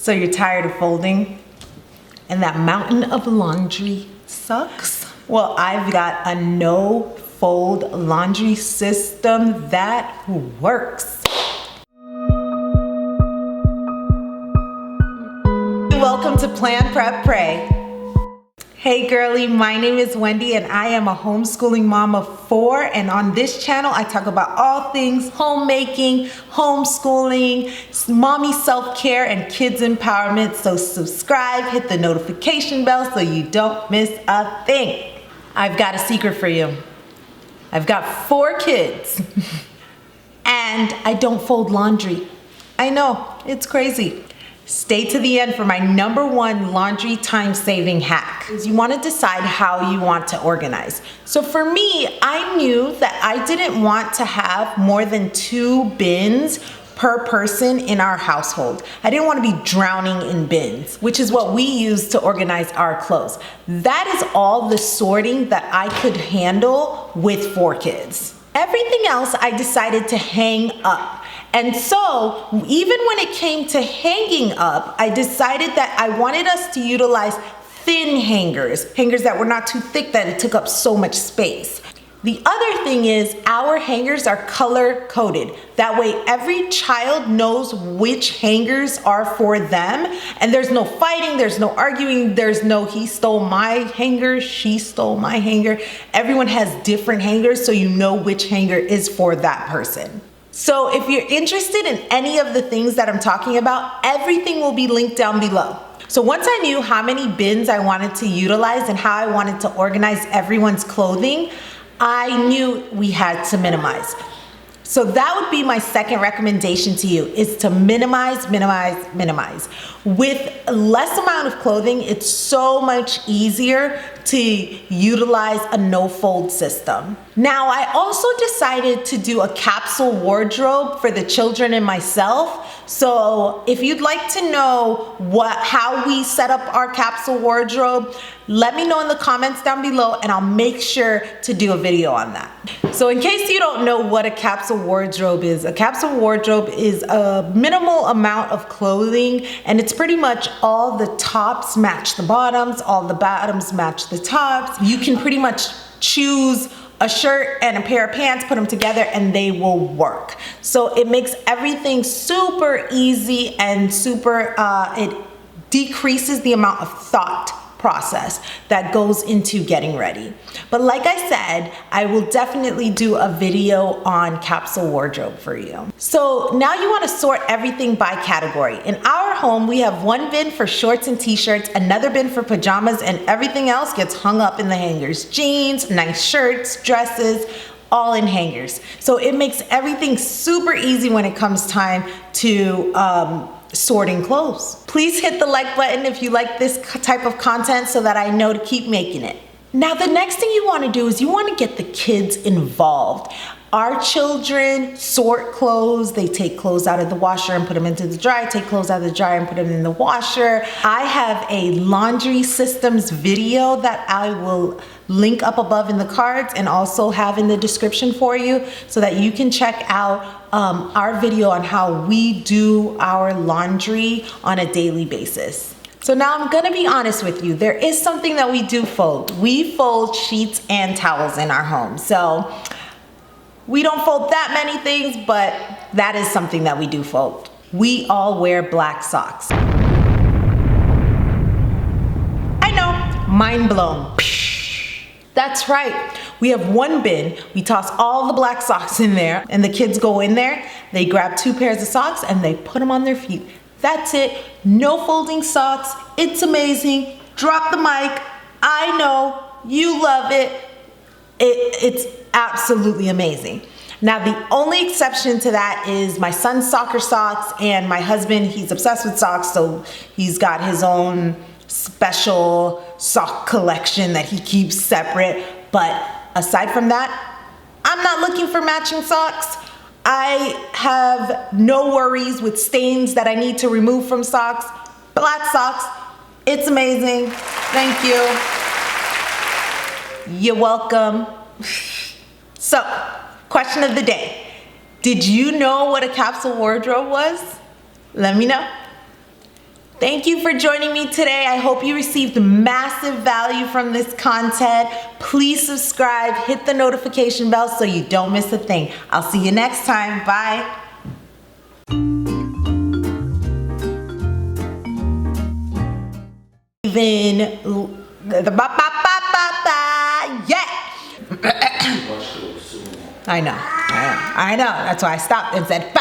So you're tired of folding? And that mountain of laundry sucks? Well, I've got a no-fold laundry system that works. Welcome to Plan, Prep, Pray. Hey girlie, my name is Wendy and I am a homeschooling mom of 4, and on this channel I talk about all things homemaking, homeschooling, mommy self-care, and kids empowerment. So subscribe, hit the notification bell so you don't miss a thing. I've got a secret for you. I've got 4 kids and I don't fold laundry. I know, it's crazy. Stay to the end for my #1 laundry time-saving hack. You want to decide how you want to organize. So for me, I knew that I didn't want to have more than 2 bins per person in our household. I didn't want to be drowning in bins, which is what we use to organize our clothes. That is all the sorting that I could handle with 4 kids. Everything else I decided to hang up. And so, even when it came to hanging up, I decided that I wanted us to utilize thin hangers that were not too thick that it took up so much space. The other thing is our hangers are color coded. That way every child knows which hangers are for them, and there's no fighting, there's no arguing, there's no he stole my hanger, she stole my hanger. Everyone has different hangers, so you know which hanger is for that person. So if you're interested in any of the things that I'm talking about, everything will be linked down below. So once I knew how many bins I wanted to utilize and how I wanted to organize everyone's clothing, I knew we had to minimize. So that would be my second recommendation to you, is to minimize, minimize, minimize. With less amount of clothing, it's so much easier to utilize a no-fold system. Now, I also decided to do a capsule wardrobe for the children and myself. So if you'd like to know how we set up our capsule wardrobe, let me know in the comments down below and I'll make sure to do a video on that. So in case you don't know what a capsule wardrobe is, a capsule wardrobe is a minimal amount of clothing, and it's pretty much all the tops match the bottoms, all the bottoms match the tops. You can pretty much choose a shirt and a pair of pants, put them together, and they will work. So it makes everything super easy and it decreases the amount of thought process that goes into getting ready. But like I said, I will definitely do a video on capsule wardrobe for you. So now you want to sort everything by category. In our home, we have 1 bin for shorts and t-shirts, another bin for pajamas, and everything else gets hung up in the hangers. Jeans, nice shirts, dresses, all in hangers. So it makes everything super easy when it comes time to sorting clothes. Please hit the like button if you like this type of content so that I know to keep making it. Now, the next thing you want to do is you want to get the kids involved. Our children sort clothes. They take clothes out of the washer and put them into the dryer, take clothes out of the dryer and put them in the washer. I have a laundry systems video that I will link up above in the cards and also have in the description for you so that you can check out our video on how we do our laundry on a daily basis. So now I'm gonna be honest with you, there is something that we do fold. We fold sheets and towels in our home. So we don't fold that many things, but that is something that we do fold. We all wear black socks. I know, mind blown. That's right. We have 1 bin. We toss all the black socks in there, and the kids go in there, they grab 2 pairs of socks and they put them on their feet. That's it. No folding socks. It's amazing. Drop the mic. I know you love it. It's absolutely amazing. Now, the only exception to that is my son's soccer socks, and my husband, he's obsessed with socks, so he's got his own special sock collection that he keeps separate. But aside from that, I'm not looking for matching socks. I have no worries with stains that I need to remove from socks. Black socks, it's amazing. Thank you. You're welcome. So, question of the day. Did you know what a capsule wardrobe was? Let me know. Thank you for joining me today. I hope you received massive value from this content. Please subscribe, hit the notification bell so you don't miss a thing. I'll see you next time. Bye. Even yeah. I know. That's why I stopped and said,